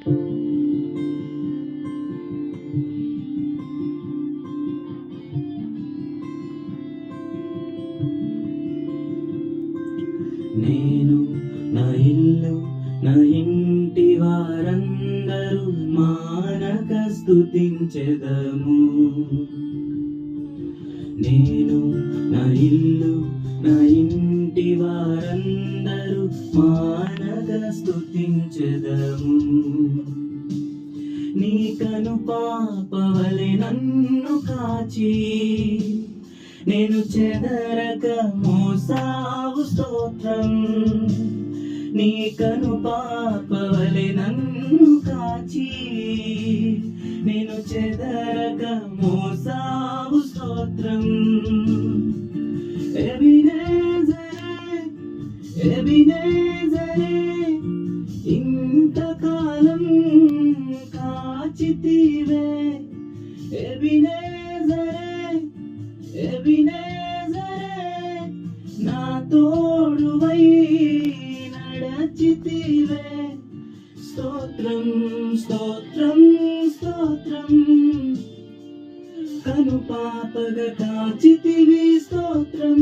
నేను నా ఇల్లు నా ఇంటి వారందరూ మానక స్తుతించెదము. నేను నా ఇల్లు నా ఇంటి వారందరూ మానక స్తుతించెదము. నీ కను పాపవలె నన్ను కాచి నేను చెదరక మోసావు స్తోత్రం. నీ కను పాపవలె నన్ను కాచి నేను చెదరక మోసావు స్తోత్రం. ఎబినేజరే ఎబినేజరే ఇంతకాలం కాచితివే. ఎబినేజరే ఎబినేజరే నా తోడువై నడచితివే. స్తోత్రం స్తోత్రం స్తోత్రం కను పాపగా కాచితివి. స్తోత్రం